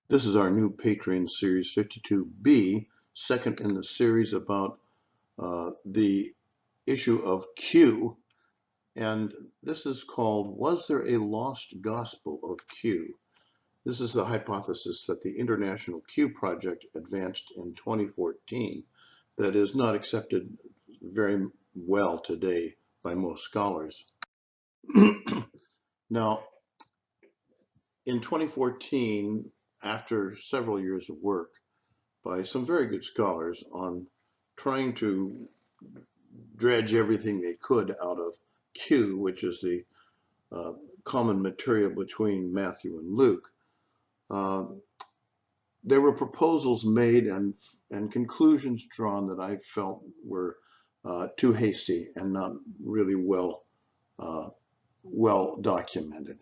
This is our new Patreon series 52B, second in the series about the issue of Q. And this is called, Was There a Lost Gospel of Q? This is the hypothesis that the International Q Project advanced in 2014 that is not accepted very well today by most scholars. Now, in 2014, after several years of work by some very good scholars on trying to dredge everything they could out of Q, which is the common material between Matthew and Luke, there were proposals made and conclusions drawn that I felt were too hasty and not really well documented.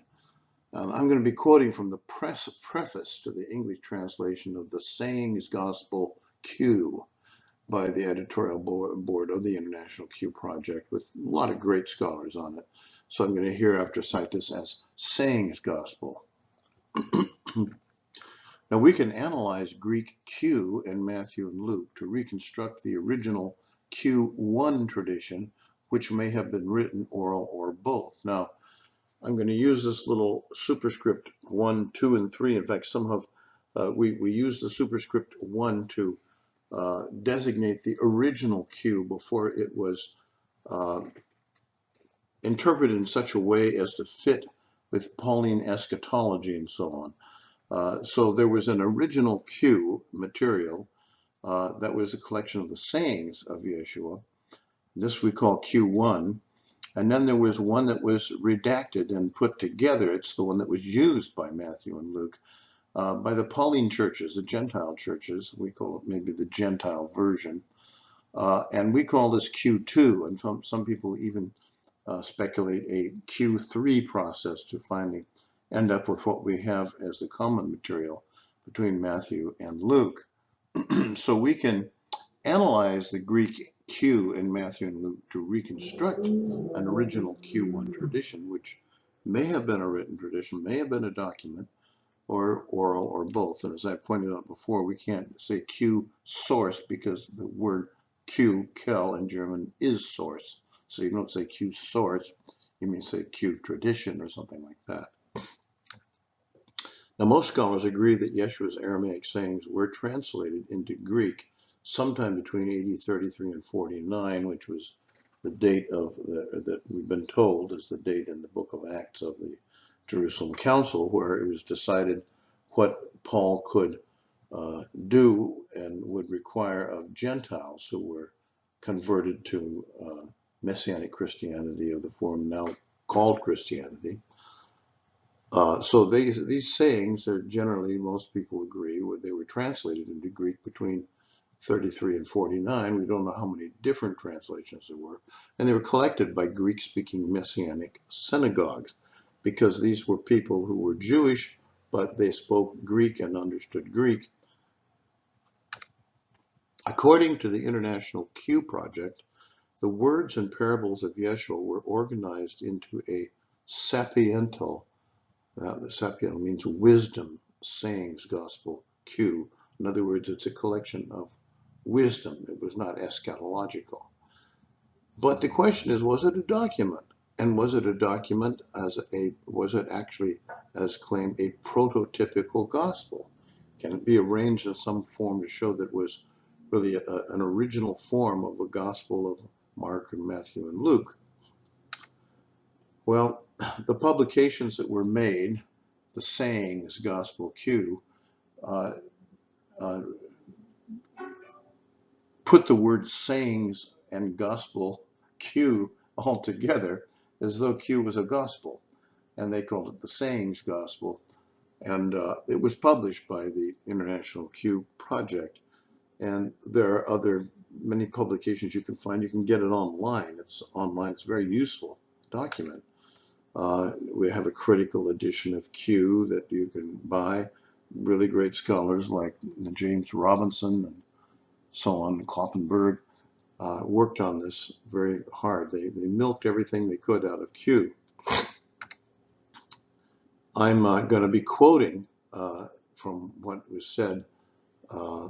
I'm going to be quoting from the preface to the English translation of the Sayings Gospel Q by the editorial board of the International Q Project with a lot of great scholars on it. So I'm going to hereafter cite this as Sayings Gospel. Now we can analyze Greek Q in Matthew and Luke to reconstruct the original Q1 tradition, which may have been written, oral, or both. Now, I'm going to use this little superscript 1, 2, and 3. In fact, we use the superscript 1 to designate the original Q before it was interpreted in such a way as to fit with Pauline eschatology and so on. So there was an original Q material that was a collection of the sayings of Yeshua. This we call Q1. And then there was one that was redacted and put together. It's the one that was used by Matthew and Luke, by the Pauline churches, the Gentile churches. We call it maybe the Gentile version. And we call this Q2. And some people even speculate a Q3 process to finally end up with what we have as the common material between Matthew and Luke. So we can analyze the Greek Q in Matthew and Luke to reconstruct an original Q1 tradition, which may have been a written tradition, may have been a document, or oral, or both. And as I pointed out before, we can't say Q source because the word Q, kel, in German is source. So you don't say Q source, you may say Q tradition or something like that. Now, most scholars agree that Yeshua's Aramaic sayings were translated into Greek sometime between AD 33 and 49, which was the date of that we've been told is the date in the book of Acts of the Jerusalem Council, where it was decided what Paul could do and would require of Gentiles who were converted to Messianic Christianity of the form now called Christianity. So these sayings are generally, most people agree, they were translated into Greek between 33 and 49. We don't know how many different translations there were. And they were collected by Greek-speaking Messianic synagogues because these were people who were Jewish, but they spoke Greek and understood Greek. According to the International Q Project, the words and parables of Yeshua were organized into a sapiental, sapiental means wisdom, sayings, gospel, Q. In other words, it's a collection of wisdom. It was not eschatological. But the question is, was it a document? And was it a document was it actually, as claimed, a prototypical gospel? Can it be arranged in some form to show that it was really an original form of a gospel of Mark and Matthew and Luke? Well, the publications that were made, the Sayings Gospel Q, put the word sayings and gospel Q all together as though Q was a gospel, and they called it the Sayings Gospel. And it was published by the International Q Project. And there are many publications you can find. You can get it online. It's online. It's a very useful document. We have a critical edition of Q that you can buy. Really great scholars like James Robinson and so on, Kloppenberg, worked on this very hard. They milked everything they could out of Q. I'm going to be quoting from what was said uh,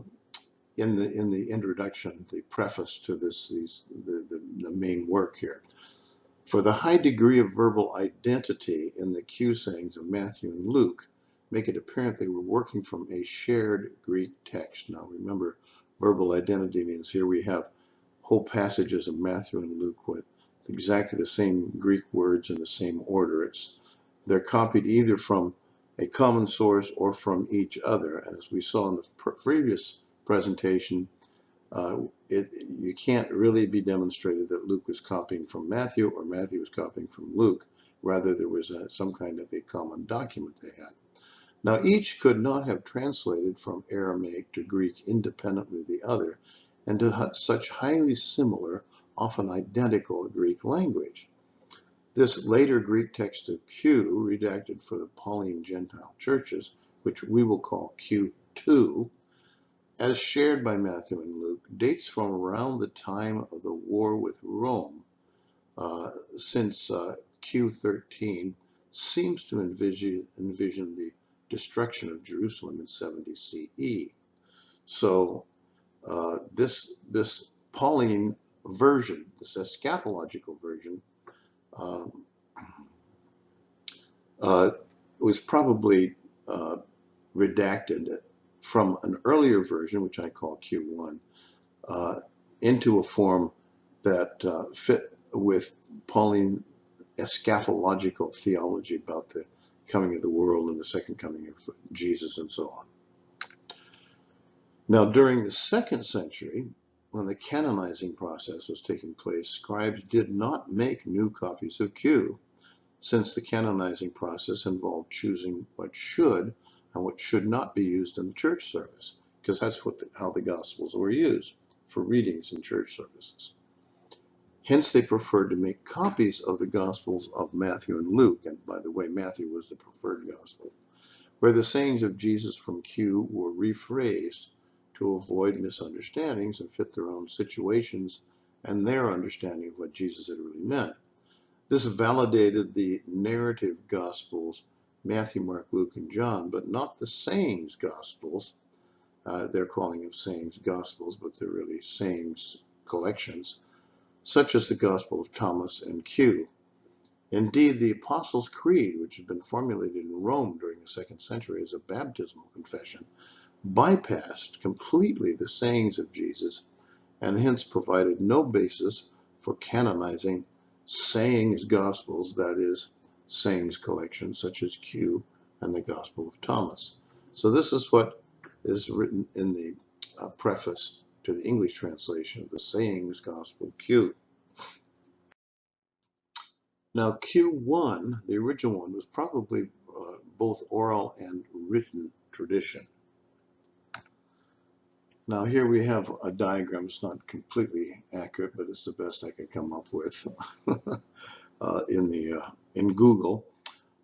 in the introduction, the preface to the main work here. For the high degree of verbal identity in the Q sayings of Matthew and Luke make it apparent they were working from a shared Greek text. Now remember, verbal identity means here we have whole passages of Matthew and Luke with exactly the same Greek words in the same order. They're copied either from a common source or from each other. And as we saw in the previous presentation, you can't really be demonstrated that Luke was copying from Matthew or Matthew was copying from Luke. Rather, there was some kind of a common document they had. Now, each could not have translated from Aramaic to Greek independently of the other into such highly similar, often identical Greek language. This later Greek text of Q, redacted for the Pauline Gentile churches, which we will call Q2, as shared by Matthew and Luke, dates from around the time of the war with Rome, since Q13 seems to envision the destruction of Jerusalem in 70 CE. So this Pauline version, this eschatological version, was probably redacted from an earlier version, which I call Q1, into a form that fit with Pauline eschatological theology about the coming of the world and the second coming of Jesus and so on. Now, during the 2nd century, when the canonizing process was taking place, scribes did not make new copies of Q, since the canonizing process involved choosing what should and what should not be used in the church service, because that's how the Gospels were used for readings in church services. Hence, they preferred to make copies of the Gospels of Matthew and Luke, and by the way, Matthew was the preferred Gospel, where the sayings of Jesus from Q were rephrased to avoid misunderstandings and fit their own situations and their understanding of what Jesus had really meant. This validated the narrative Gospels, Matthew, Mark, Luke, and John, but not the sayings Gospels. They're calling them sayings Gospels, but they're really sayings collections, such as the Gospel of Thomas and Q. Indeed, the Apostles' Creed, which had been formulated in Rome during the 2nd century as a baptismal confession, bypassed completely the sayings of Jesus and hence provided no basis for canonizing sayings Gospels, that is, sayings collections such as Q and the Gospel of Thomas. So this is what is written in the preface to the English translation of the sayings Gospel Q. Now Q1, the original one, was probably both oral and written tradition. Now here we have a diagram. It's not completely accurate, but it's the best I could come up with in Google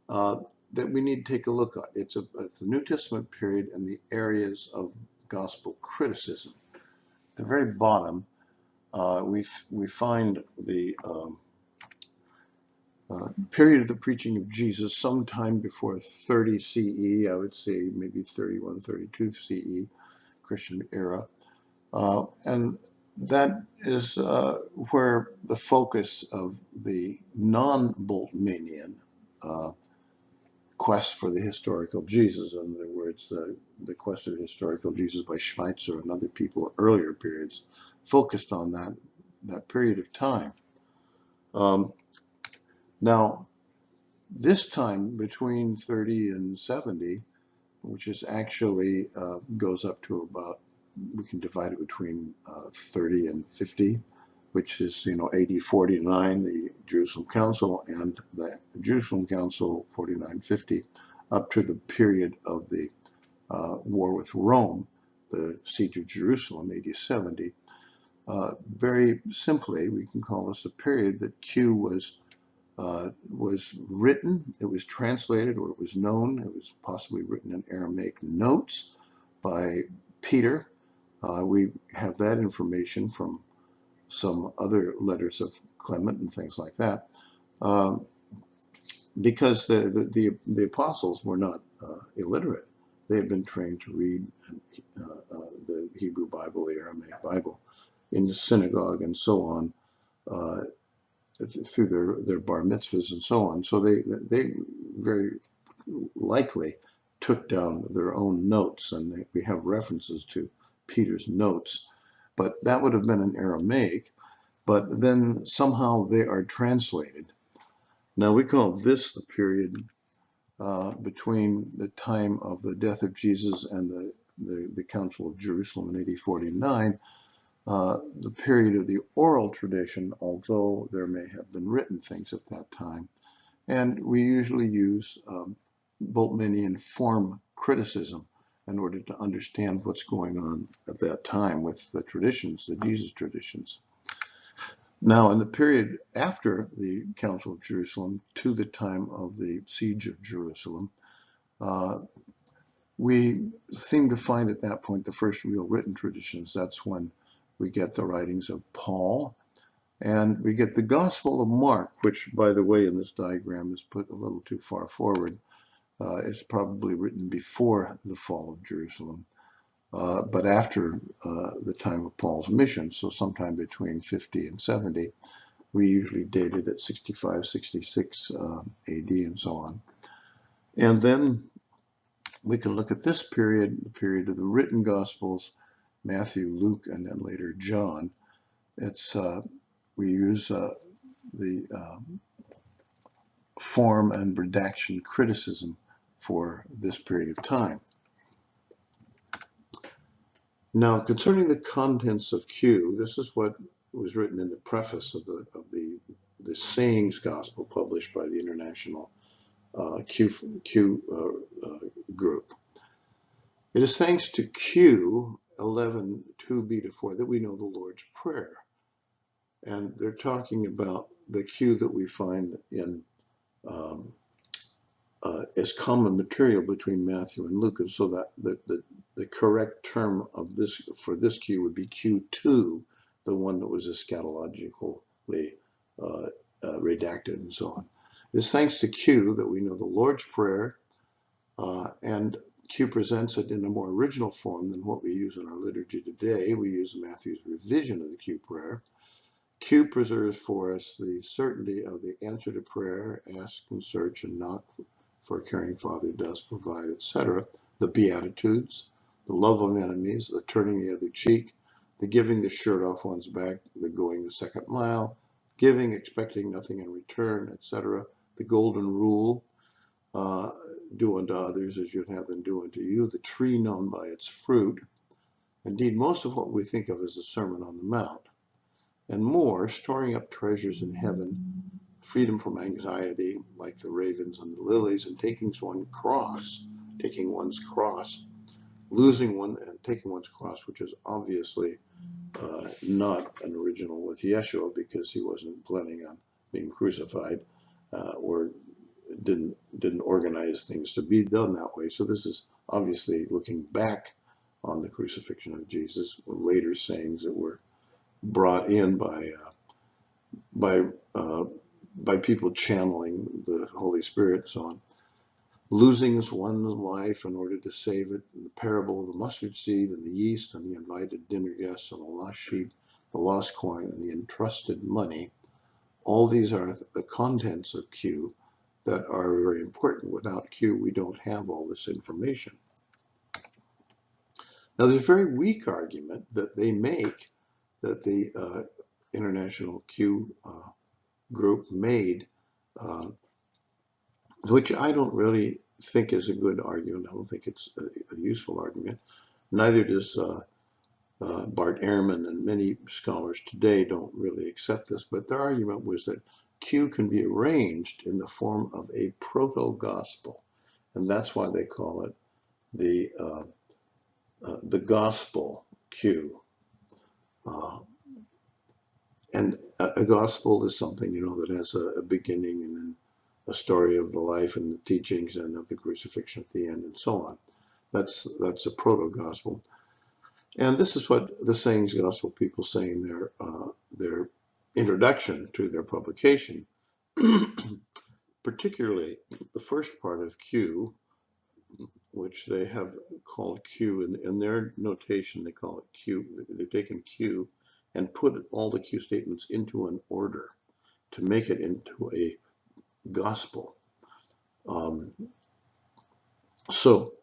that we need to take a look at. It's the New Testament period and the areas of gospel criticism. At the very bottom, we find the period of the preaching of Jesus sometime before 30 CE, I would say maybe 31, 32 CE, Christian era. And that is where the focus of the non-Boltmanian quest for the historical Jesus, in other words, the quest of the historical Jesus by Schweitzer and other people at earlier periods, focused on that period of time. Now, this time between 30 and 70, which is actually goes up to about, we can divide it between 30 and 50, which is, AD 49, the Jerusalem Council, and the Jerusalem Council 49-50, up to the period of the war with Rome, the siege of Jerusalem, AD 70. Very simply, we can call this a period that Q was written, it was translated, or it was known, it was possibly written in Aramaic notes by Peter. We have that information from some other letters of Clement and things like that, because the apostles were not illiterate. They had been trained to read the Hebrew Bible, the Aramaic Bible, in the synagogue and so on, through their bar mitzvahs and so on. So they very likely took down their own notes, and we have references to Peter's notes, but that would have been in Aramaic, but then somehow they are translated. Now we call this the period between the time of the death of Jesus and the Council of Jerusalem in AD 49, the period of the oral tradition, although there may have been written things at that time. And we usually use Bultmannian form criticism in order to understand what's going on at that time with the traditions, the Jesus traditions. Now, in the period after the Council of Jerusalem to the time of the siege of Jerusalem, we seem to find at that point the first real written traditions. That's when we get the writings of Paul, and we get the Gospel of Mark, which, by the way, in this diagram is put a little too far forward. It's probably written before the fall of Jerusalem, but after the time of Paul's mission, so sometime between 50 and 70. We usually date it at 65, 66 AD and so on. And then we can look at this period, the period of the written Gospels, Matthew, Luke, and then later John. It's we use the form and redaction criticism for this period of time. Now, concerning the contents of Q, this is what was written in the preface of the Sayings Gospel published by the International Q group. It is thanks to Q 11:2b-4 that we know the Lord's Prayer. And they're talking about the Q that we find in as common material between Matthew and Luke, and so that the correct term of this for this Q would be Q2, the one that was eschatologically redacted and so on. It's thanks to Q that we know the Lord's Prayer, and Q presents it in a more original form than what we use in our liturgy today. We use Matthew's revision of the Q prayer. Q preserves for us the certainty of the answer to prayer, ask and search and knock, for a caring Father does provide, etc. The Beatitudes, the love of enemies, the turning the other cheek, the giving the shirt off one's back, the going the second mile, giving, expecting nothing in return, etc. The golden rule, do unto others as you'd have them do unto you, the tree known by its fruit. Indeed, most of what we think of as the Sermon on the Mount, and more, storing up treasures in heaven, freedom from anxiety, like the ravens and the lilies, and taking one's cross, losing one and taking one's cross, which is obviously not an original with Yeshua, because he wasn't planning on being crucified, or didn't organize things to be done that way. So this is obviously looking back on the crucifixion of Jesus, later sayings that were brought in by people channeling the Holy Spirit and so on. Losing one's life in order to save it, the parable of the mustard seed and the yeast and the invited dinner guests and the lost sheep, the lost coin and the entrusted money. All these are the contents of Q that are very important. Without Q, we don't have all this information. Now, there's a very weak argument that they make that the International Q group made, which I don't really think is a good argument. I don't think it's a useful argument. Neither does Bart Ehrman, and many scholars today don't really accept this, but their argument was that Q can be arranged in the form of a proto-gospel, and that's why they call it the gospel Q. And a gospel is something, that has a beginning and then a story of the life and the teachings and of the crucifixion at the end and so on. That's a proto-gospel. And this is what the Sayings Gospel people say in their introduction to their publication. Particularly the first part of Q, which they have called Q. In their notation, they call it Q. They've taken Q and put all the Q statements into an order to make it into a gospel. Um, so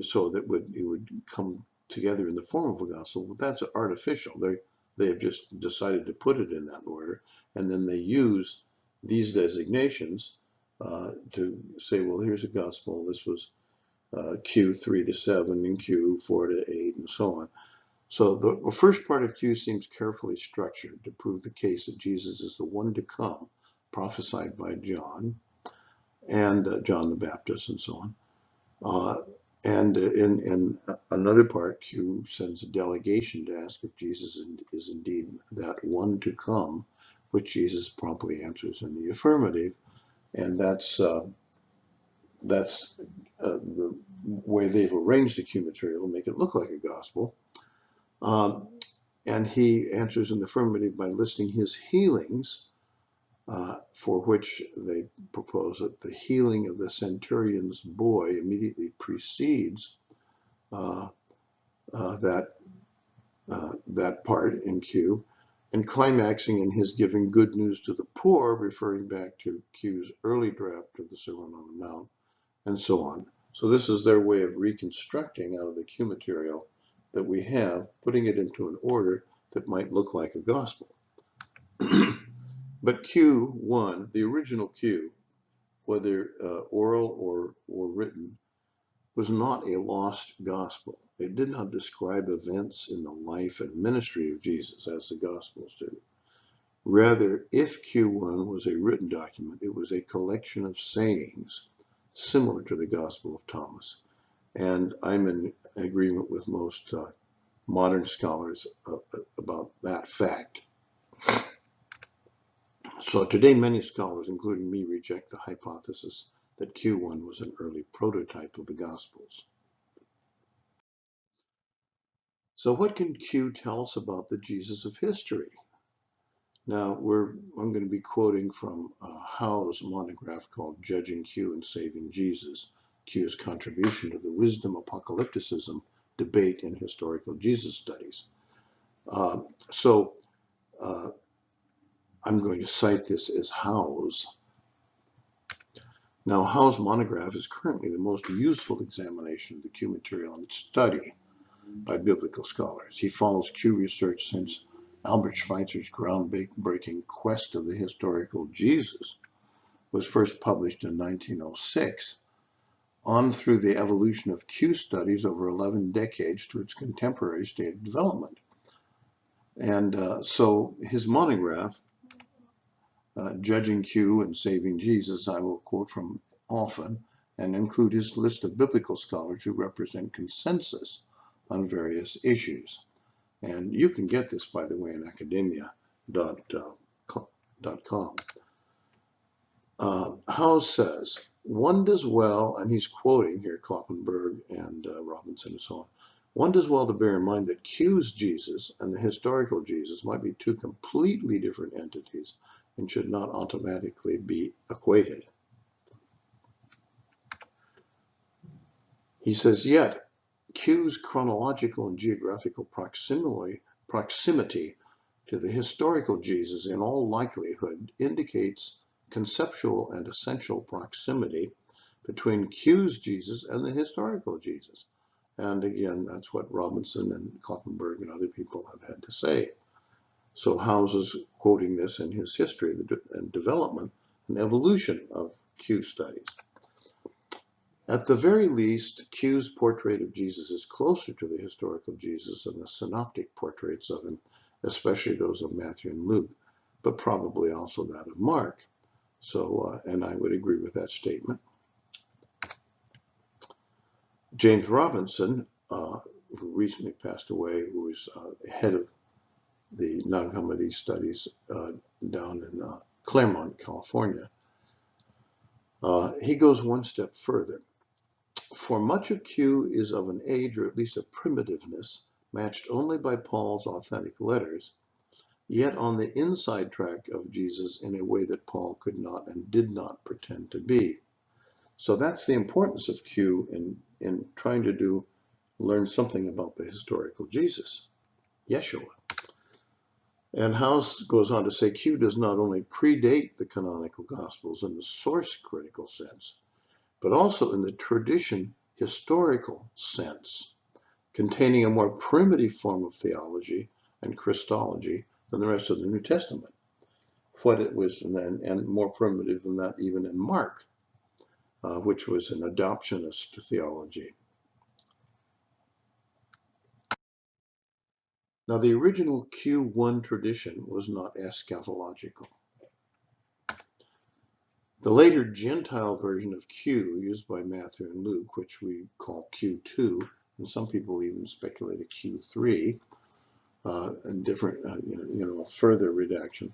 so that it would come together in the form of a gospel, but that's artificial. They have just decided to put it in that order, and then they use these designations to say, well, here's a gospel. This was Q 3 to 7 and Q 4 to 8 and so on. So the first part of Q seems carefully structured to prove the case that Jesus is the one to come, prophesied by John and John the Baptist and so on. And in another part, Q sends a delegation to ask if Jesus is indeed that one to come, which Jesus promptly answers in the affirmative. And that's the way they've arranged the Q material to make it look like a gospel. And he answers in the affirmative by listing his healings, for which they propose that the healing of the centurion's boy immediately precedes that part in Q, and climaxing in his giving good news to the poor, referring back to Q's early draft of the Sermon on the Mount, and so on. So this is their way of reconstructing out of the Q material that we have, putting it into an order that might look like a gospel. But Q1, the original Q, whether oral or written, was not a lost gospel. It did not describe events in the life and ministry of Jesus as the Gospels do. Rather, if Q1 was a written document, it was a collection of sayings similar to the Gospel of Thomas. And I'm in agreement with most modern scholars about that fact. So today, many scholars, including me, reject the hypothesis that Q1 was an early prototype of the Gospels. So what can Q tell us about the Jesus of history? Now, I'm going to be quoting from Howe's monograph called Judging Q and Saving Jesus, Q's contribution to the wisdom apocalypticism debate in historical Jesus studies. So I'm going to cite this as Howe's. Now, Howe's monograph is currently the most useful examination of the Q material and its study by biblical scholars. He follows Q research since Albert Schweitzer's groundbreaking Quest of the Historical Jesus was first published in 1906, on through the evolution of Q studies over 11 decades to its contemporary state of development. And so his monograph, Judging Q and Saving Jesus, I will quote from often and include his list of biblical scholars who represent consensus on various issues. And you can get this, by the way, in academia.com. Howe says, one does well, and he's quoting here Kloppenberg and Robinson and so on, one does well to bear in mind that Q's Jesus and the historical Jesus might be two completely different entities and should not automatically be equated. He says, yet Q's chronological and geographical proximity to the historical Jesus in all likelihood indicates conceptual and essential proximity between Q's Jesus and the historical Jesus. And again, that's what Robinson and Kloppenberg and other people have had to say. So Howes is quoting this in his history and development and evolution of Q studies. At the very least, Q's portrait of Jesus is closer to the historical Jesus than the synoptic portraits of him, especially those of Matthew and Luke, but probably also that of Mark. So, and I would agree with that statement. James Robinson, who recently passed away, who was head of the Nag Hammadi studies down in Claremont, California, he goes one step further. For much of Q is of an age, or at least a primitiveness, matched only by Paul's authentic letters, yet on the inside track of Jesus in a way that Paul could not and did not pretend to be. So that's the importance of Q in trying to learn something about the historical Jesus, Yeshua. And House goes on to say Q does not only predate the canonical Gospels in the source critical sense, but also in the tradition historical sense, containing a more primitive form of theology and Christology than the rest of the New Testament. What it was then, and more primitive than that even in Mark, which was an adoptionist theology. Now, the original Q1 tradition was not eschatological. The later Gentile version of Q, used by Matthew and Luke, which we call Q2, and some people even speculate a Q3, and different, further redaction.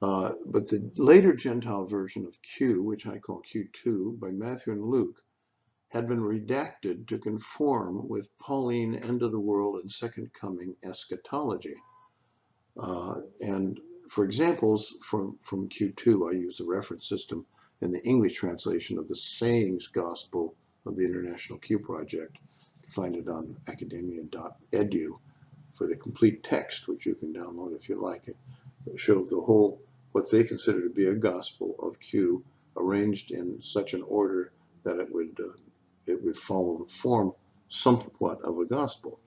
But the later Gentile version of Q, which I call Q2, by Matthew and Luke, had been redacted to conform with Pauline end of the world and second coming eschatology. And for examples from Q2, I use the reference system in the English translation of the Sayings Gospel of the International Q Project. You can find it on academia.edu for the complete text, which you can download if you like it. It shows the whole, what they consider to be a gospel of Q, arranged in such an order that it would follow the form somewhat of a gospel.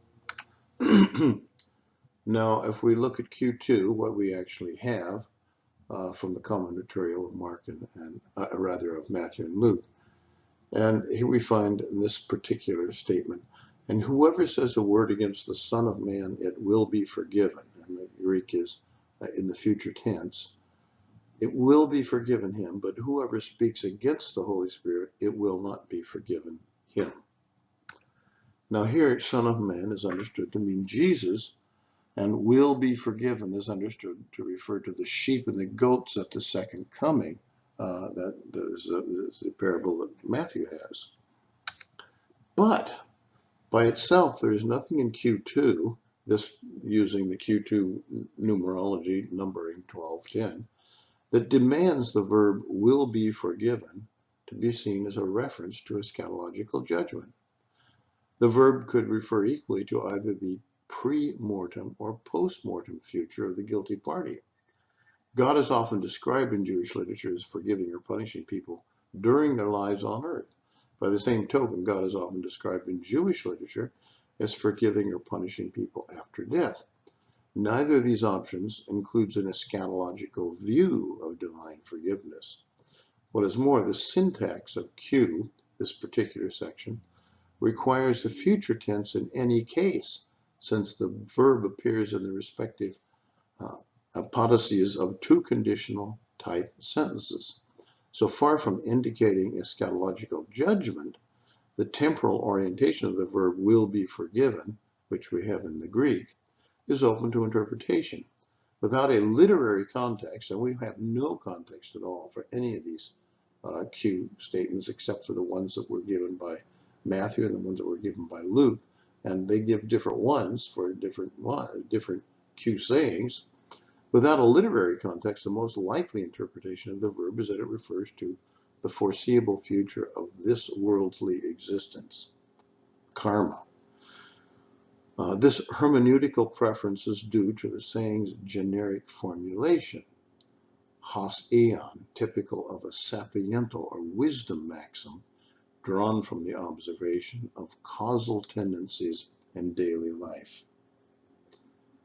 Now, if we look at Q2, what we actually have from the common material of Mark and rather of Matthew and Luke, and here we find this particular statement, and whoever says a word against the Son of Man, it will be forgiven. And the Greek is in the future tense. It will be forgiven him, but whoever speaks against the Holy Spirit, it will not be forgiven him. Now here, Son of Man is understood to mean Jesus, and will be forgiven is understood to refer to the sheep and the goats at the second coming. That is the parable that Matthew has. But by itself, there is nothing in Q2, this using the Q2 numerology, numbering 12:10, that demands the verb will be forgiven to be seen as a reference to eschatological judgment. The verb could refer equally to either the pre-mortem or post-mortem future of the guilty party. God is often described in Jewish literature as forgiving or punishing people during their lives on earth. By the same token, God is often described in Jewish literature as forgiving or punishing people after death. Neither of these options includes an eschatological view of divine forgiveness. What is more, the syntax of Q, this particular section, requires the future tense in any case, since the verb appears in the respective apodices of two conditional type sentences. So far from indicating eschatological judgment, the temporal orientation of the verb will be forgiven, which we have in the Greek, is open to interpretation. Without a literary context, and we have no context at all for any of these Q statements except for the ones that were given by Matthew and the ones that were given by Luke, and they give different ones for different Q sayings. Without a literary context, the most likely interpretation of the verb is that it refers to the foreseeable future of this worldly existence, karma. This hermeneutical preference is due to the saying's generic formulation, has eon, typical of a sapiental or wisdom maxim drawn from the observation of causal tendencies in daily life.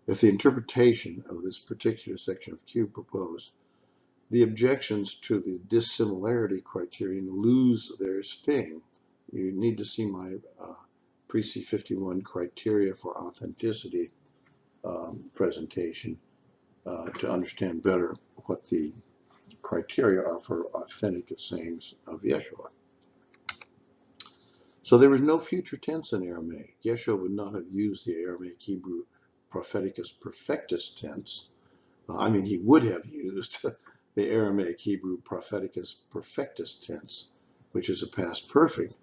If the interpretation of this particular section of Q proposed, the objections to the dissimilarity criterion lose their sting. You need to see my Pre-C 51 criteria for authenticity presentation to understand better what the criteria are for authentic sayings of Yeshua. So there was no future tense in Aramaic. Yeshua would not have used the Aramaic Hebrew propheticus perfectus tense. He would have used the Aramaic Hebrew propheticus perfectus tense, which is a past perfect,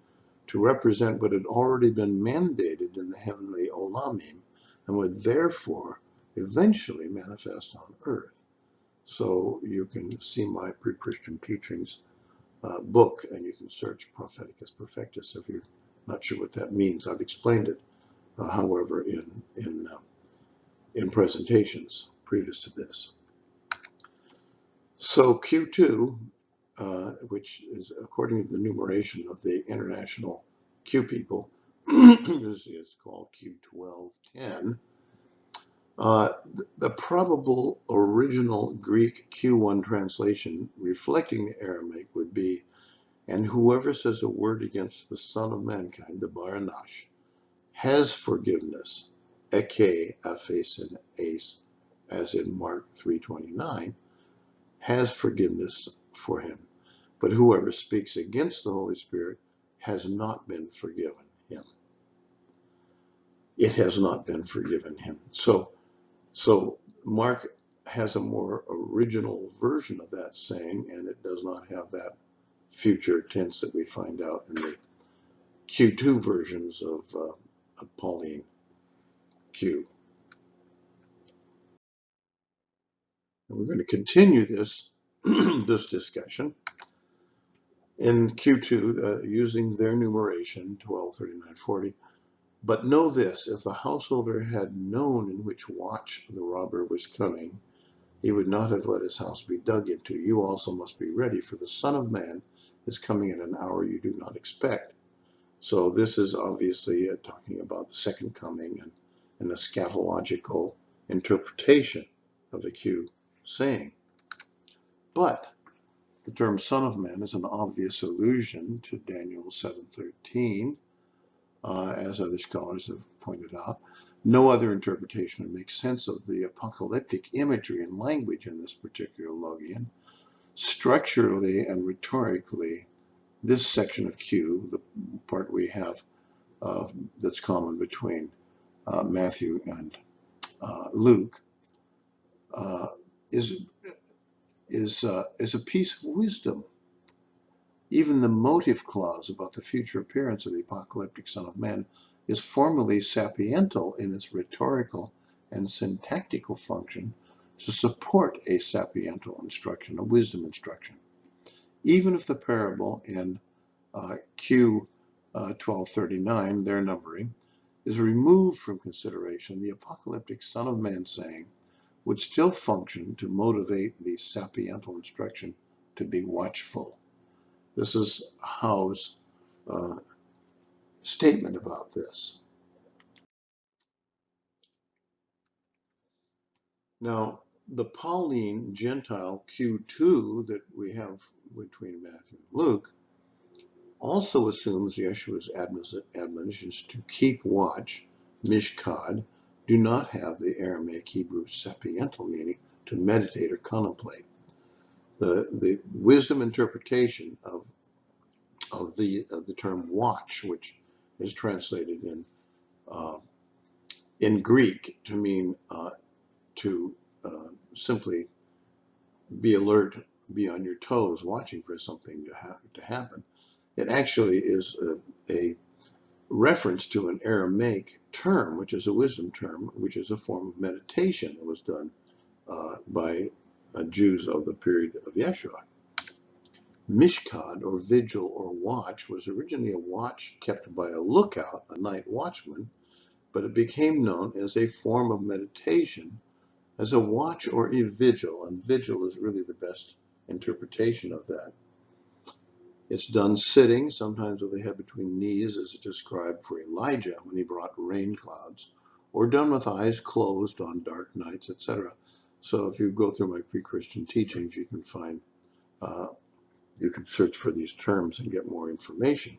to represent what had already been mandated in the heavenly olamim and would therefore eventually manifest on earth. So you can see my pre-Christian teachings book, and you can search Propheticus Perfectus if you're not sure what that means. I've explained it, however, in presentations previous to this. So Q2, which is according to the numeration of the international Q people, is called Q1210. The probable original Greek Q1 translation reflecting the Aramaic would be, and whoever says a word against the Son of Mankind, the Baranash, has forgiveness, eke aphesin ace, as in Mark 3:29, has forgiveness for him. But whoever speaks against the Holy Spirit has not been forgiven him. It has not been forgiven him. So Mark has a more original version of that saying, and it does not have that future tense that we find out in the Q2 versions of Pauline Q. And we're going to continue this this discussion in Q2 using their numeration, 12, 39, 40. But know this, if the householder had known in which watch the robber was coming, he would not have let his house be dug into. You also must be ready, for the Son of Man is coming at an hour you do not expect. So this is obviously talking about the second coming and an eschatological interpretation of the Q saying. But the term Son of Man is an obvious allusion to Daniel 7:13, as other scholars have pointed out. No other interpretation makes sense of the apocalyptic imagery and language in this particular logion. Structurally and rhetorically, this section of Q, the part we have that's common between Matthew and Luke, is a piece of wisdom. Even the motive clause about the future appearance of the apocalyptic Son of Man is formally sapiental in its rhetorical and syntactical function to support a sapiental instruction, a wisdom instruction. Even if the parable in Q 1239, their numbering, is removed from consideration, the apocalyptic Son of Man saying would still function to motivate the sapiental instruction to be watchful. This is Howe's statement about this. Now, the Pauline Gentile Q2 that we have between Matthew and Luke also assumes Yeshua's admonitions to keep watch, mishkad, do not have the Aramaic Hebrew sapiental meaning to meditate or contemplate. The wisdom interpretation of the term watch, which is translated in Greek to mean to simply be alert, be on your toes, watching for something to happen. It actually is a reference to an Aramaic term, which is a wisdom term, which is a form of meditation that was done by Jews of the period of Yeshua. Mishkad, or vigil or watch, was originally a watch kept by a lookout, a night watchman, but it became known as a form of meditation, as a watch or a vigil, and vigil is really the best interpretation of that. It's done sitting, sometimes with the head between knees, as described for Elijah when he brought rain clouds, or done with eyes closed on dark nights, etc. So if you go through my pre-Christian teachings, you can find, you can search for these terms and get more information.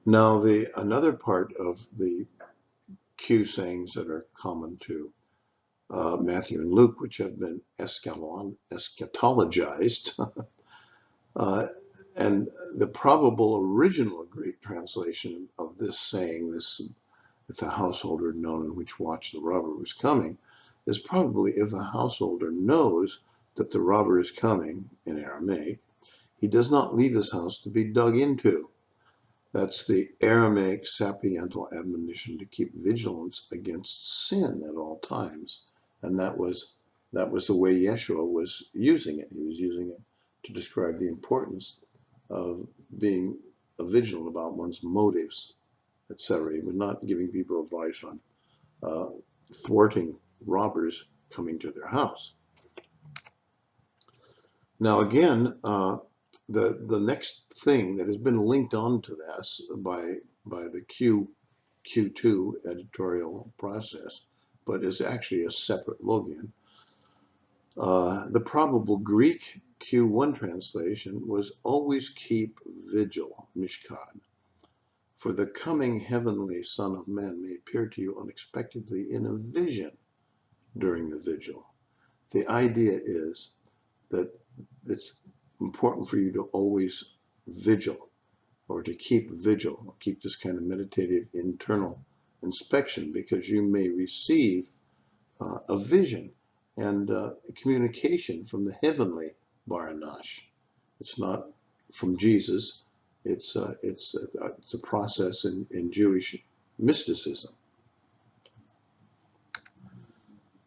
Now, another part of the Q sayings that are common to Matthew and Luke, which have been eschatologized, and the probable original Greek translation of this saying, this, if the householder had known in which watch the robber was coming, is probably if the householder knows that the robber is coming, in Aramaic, he does not leave his house to be dug into. That's the Aramaic sapiental admonition to keep vigilance against sin at all times. And that was the way Yeshua was using it. He was using it to describe the importance of being vigilant about one's motives, etc. He was not giving people advice on thwarting robbers coming to their house. Now again, the next thing that has been linked on to this by the Q2 editorial process, but is actually a separate login. The probable Greek Q1 translation was always keep vigil, mishkad, for the coming heavenly Son of Man may appear to you unexpectedly in a vision during the vigil. The idea is that it's important for you to always vigil, or to keep vigil, or keep this kind of meditative internal inspection, because you may receive a vision and communication from the heavenly Baranash. It's not from Jesus. It's a process in Jewish mysticism.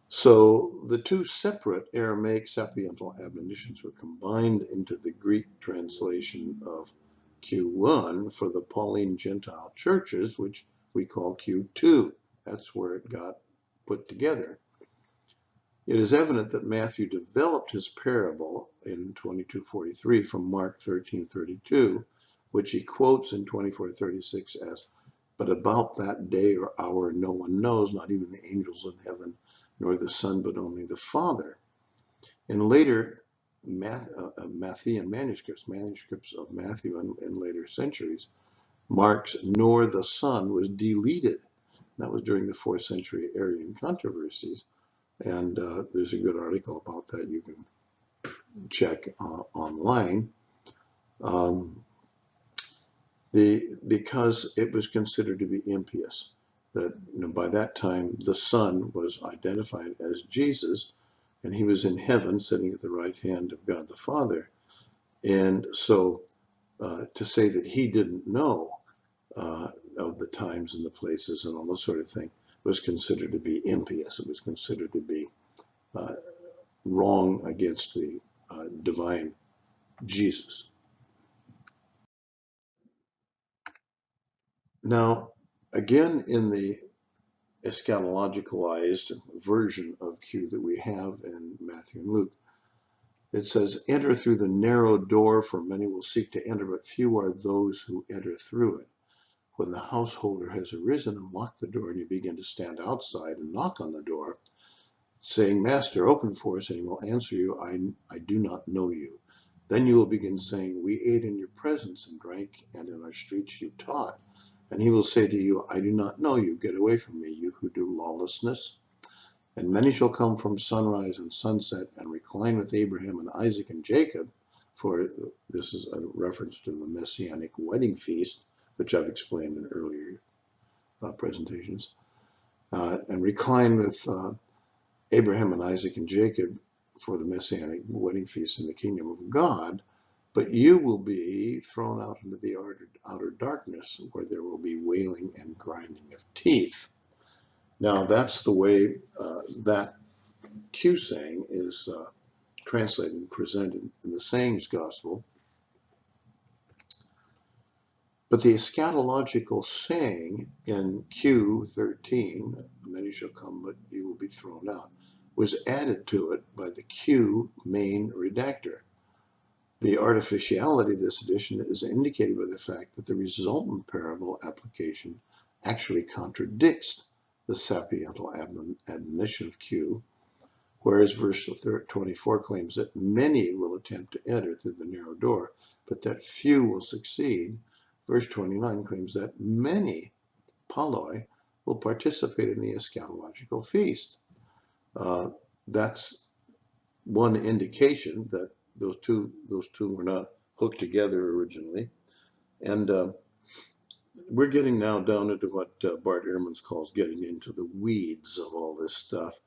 So the two separate Aramaic sapiental admonitions were combined into the Greek translation of Q1 for the Pauline Gentile churches, which we call Q2. That's where it got put together. It is evident that Matthew developed his parable in 22:43 from Mark 13:32, which he quotes in 24:36 as, "But about that day or hour no one knows, not even the angels in heaven, nor the Son, but only the Father." In later Matthean manuscripts of Matthew in later centuries, Mark's "nor the Son" was deleted. That was during the 4th century Arian controversies. And there's a good article about that you can check online. Because it was considered to be impious, that by that time the Son was identified as Jesus, and he was in heaven sitting at the right hand of God the Father. And so to say that he didn't know of the times and the places and all this sort of thing was considered to be impious. It was considered to be wrong against the divine Jesus. Now, again, in the eschatologicalized version of Q that we have in Matthew and Luke, it says, "Enter through the narrow door, for many will seek to enter, but few are those who enter through it. When the householder has arisen and locked the door, and you begin to stand outside and knock on the door, saying, 'Master, open for us,' and he will answer you, 'I do not know you.' Then you will begin saying, 'We ate in your presence and drank, and in our streets you taught.' And he will say to you, 'I do not know you. Get away from me, you who do lawlessness.' And many shall come from sunrise and sunset and recline with Abraham and Isaac and Jacob," for this is a reference to the Messianic wedding feast, which I've explained in earlier presentations, and recline with Abraham and Isaac and Jacob for the Messianic wedding feast in the kingdom of God. But you will be thrown out into the outer darkness, where there will be wailing and grinding of teeth." Now, that's the way that Q saying is translated and presented in the Sayings Gospel. But the eschatological saying in Q13, "Many shall come, but you will be thrown out," was added to it by the Q main redactor. The artificiality of this addition is indicated by the fact that the resultant parable application actually contradicts the sapiental admonition of Q, whereas verse 24 claims that many will attempt to enter through the narrow door, but that few will succeed. Verse 29 claims that many, paloi, will participate in the eschatological feast. That's one indication that those two were not hooked together originally. And we're getting now down into what Bart Ehrman calls getting into the weeds of all this stuff.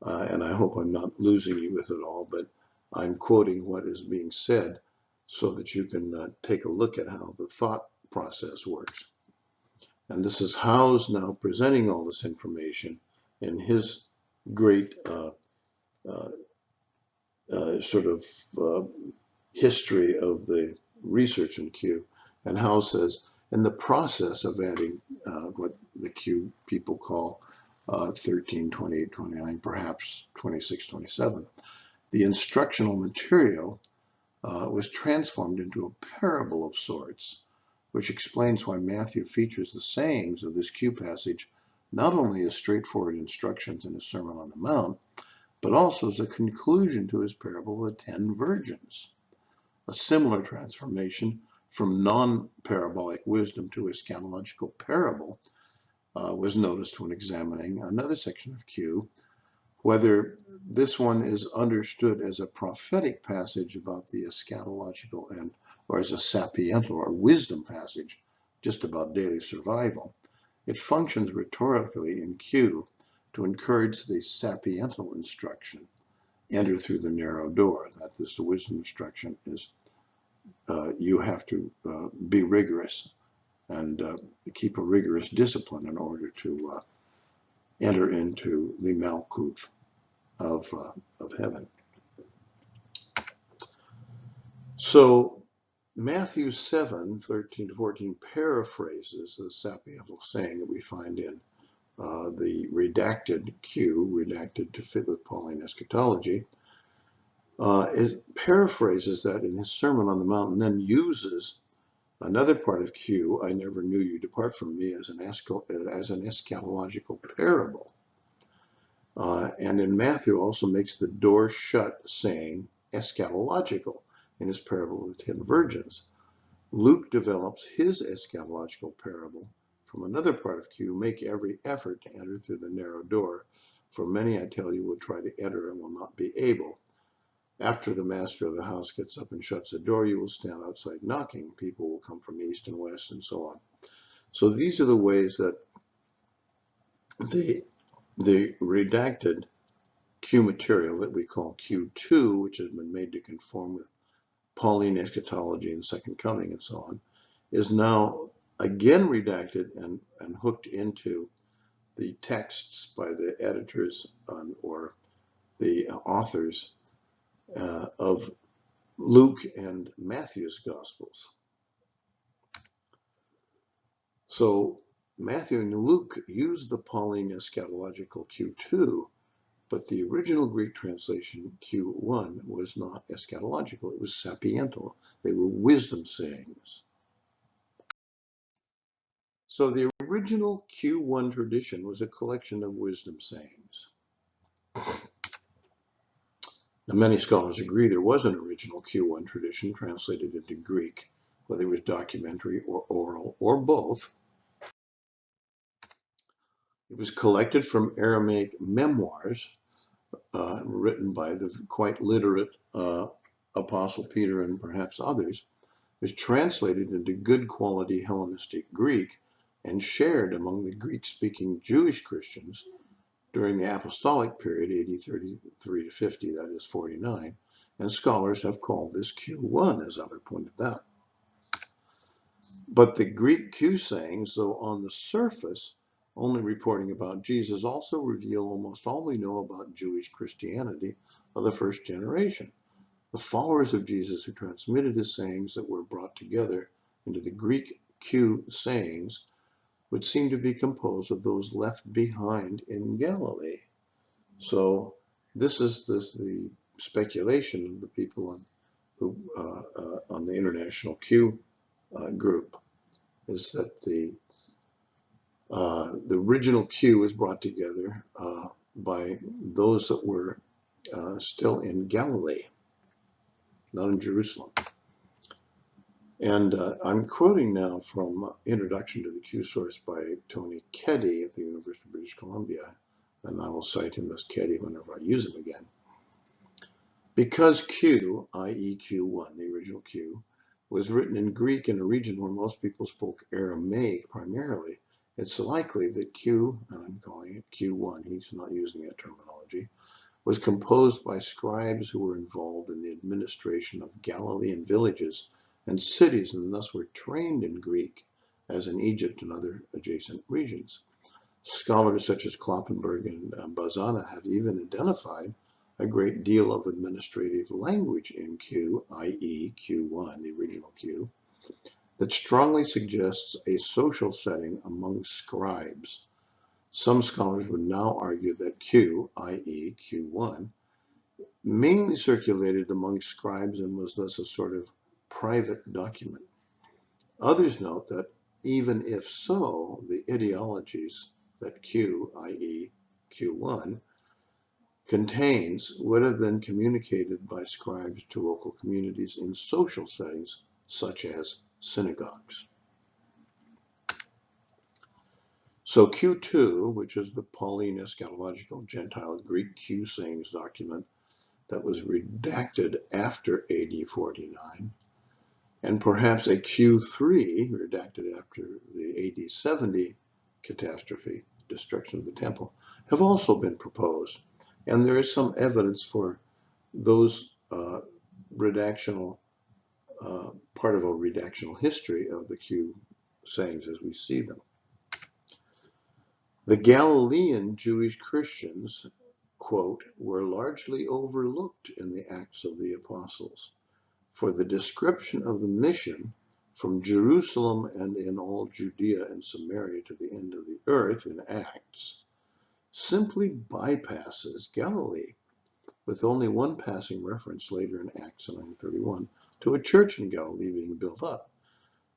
And I hope I'm not losing you with it all, but I'm quoting what is being said so that you can take a look at how the thought process works. And this is Howe's now presenting all this information in his great sort of history of the research in Q. And Howe says, in the process of adding what the Q people call 13, 28, 29, perhaps 26, 27, the instructional material was transformed into a parable of sorts, which explains why Matthew features the sayings of this Q passage not only as straightforward instructions in his Sermon on the Mount, but also as a conclusion to his parable of the 10 virgins. A similar transformation from non-parabolic wisdom to eschatological parable was noticed when examining another section of Q, whether this one is understood as a prophetic passage about the eschatological end, or as a sapiental or wisdom passage just about daily survival. It functions rhetorically in Q to encourage the sapiental instruction, enter through the narrow door. That this wisdom instruction is you have to be rigorous and keep a rigorous discipline in order to enter into the Malkuth of heaven. So Matthew 7, 13 to 14 paraphrases the sapiental saying that we find in the redacted Q, redacted to fit with Pauline eschatology, paraphrases that in his Sermon on the Mount, and then uses another part of Q, I never knew you, depart from me, as an eschatological parable. And in Matthew also makes the door shut saying eschatological in his parable of the 10 virgins. Luke develops his eschatological parable from another part of Q, make every effort to enter through the narrow door, for many, I tell you, will try to enter and will not be able. After the master of the house gets up and shuts the door, you will stand outside knocking. People will come from east and west and so on. So these are the ways that the redacted Q material that we call Q2, which has been made to conform with Pauline eschatology and second coming and so on, is now again redacted and hooked into the texts by the editors or the authors of Luke and Matthew's Gospels. So Matthew and Luke used the Pauline eschatological Q2, but the original Greek translation Q1 was not eschatological, it was sapiental. They were wisdom sayings. So the original Q1 tradition was a collection of wisdom sayings. Now, many scholars agree there was an original Q1 tradition translated into Greek, whether it was documentary or oral or both. It was collected from Aramaic memoirs written by the quite literate Apostle Peter and perhaps others. It was translated into good quality Hellenistic Greek and shared among the Greek-speaking Jewish Christians during the apostolic period, AD 33 to 50, that is 49, and scholars have called this Q1, as others pointed out. But the Greek Q sayings, though on the surface only reporting about Jesus, also reveal almost all we know about Jewish Christianity of the first generation. The followers of Jesus who transmitted his sayings that were brought together into the Greek Q sayings would seem to be composed of those left behind in Galilee. So this is the speculation of the people on the International Q group, is that the original Q is brought together by those that were still in Galilee, not in Jerusalem. And I'm quoting now from Introduction to the Q Source by Tony Keddy at the University of British Columbia, and I will cite him as Keddy whenever I use him again. Because Q, i.e. Q1, the original Q, was written in Greek in a region where most people spoke Aramaic primarily, it's likely that Q, and I'm calling it Q1, he's not using that terminology, was composed by scribes who were involved in the administration of Galilean villages and cities, and thus were trained in Greek, as in Egypt and other adjacent regions. Scholars such as Kloppenberg and Bazana have even identified a great deal of administrative language in Q, i.e. Q1, the original Q, that strongly suggests a social setting among scribes. Some scholars would now argue that Q, i.e. Q1, mainly circulated among scribes and was thus a sort of private document. Others note that even if so, the ideologies that Q, i.e. Q1, contains would have been communicated by scribes to local communities in social settings such as synagogues. So Q2, which is the Pauline eschatological Gentile Greek Q sayings document that was redacted after AD 49, and perhaps a Q3 redacted after the AD 70 catastrophe, destruction of the temple, have also been proposed. And there is some evidence for those redactional, part of a redactional history of the Q sayings as we see them. The Galilean Jewish Christians, quote, were largely overlooked in the Acts of the Apostles, for the description of the mission from Jerusalem and in all Judea and Samaria to the end of the earth in Acts simply bypasses Galilee, with only one passing reference later in Acts 9:31 to a church in Galilee being built up.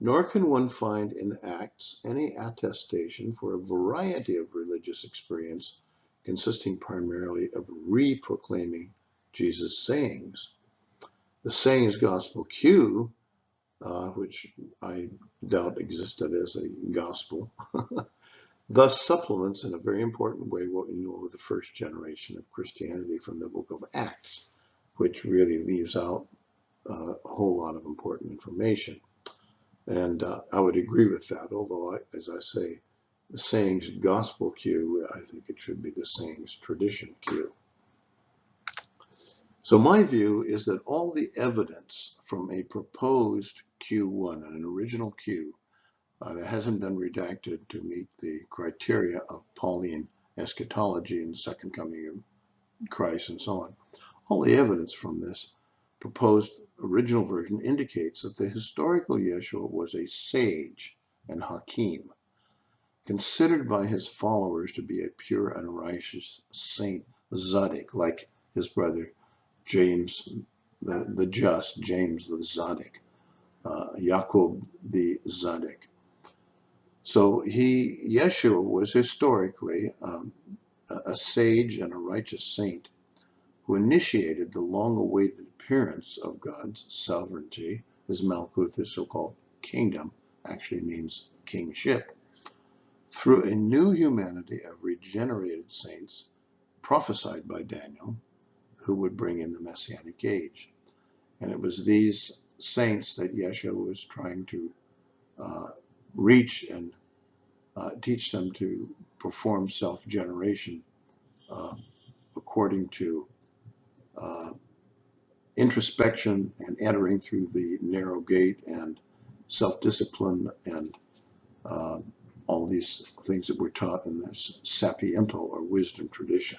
Nor can one find in Acts any attestation for a variety of religious experience consisting primarily of re-proclaiming Jesus' sayings. The sayings gospel Q, which I doubt existed as a gospel, thus supplements in a very important way what we know of the first generation of Christianity from the book of Acts, which really leaves out a whole lot of important information. And I would agree with that, although, as I say, the sayings gospel Q, I think it should be the sayings tradition Q. So my view is that all the evidence from a proposed Q1, an original Q, that hasn't been redacted to meet the criteria of Pauline eschatology and the second coming of Christ and so on, all the evidence from this proposed original version indicates that the historical Yeshua was a sage and hakim, considered by his followers to be a pure and righteous saint, Zaddik, like his brother James the just, James the Zaddik, Yaakov the Zaddik. So Yeshua was historically a sage and a righteous saint who initiated the long-awaited appearance of God's sovereignty. His Malkuth, his so-called kingdom, actually means kingship, through a new humanity of regenerated saints prophesied by Daniel, who would bring in the Messianic age. And it was these saints that Yeshua was trying to reach and teach them to perform self-generation according to introspection and entering through the narrow gate and self-discipline and all these things that were taught in the sapiental or wisdom tradition.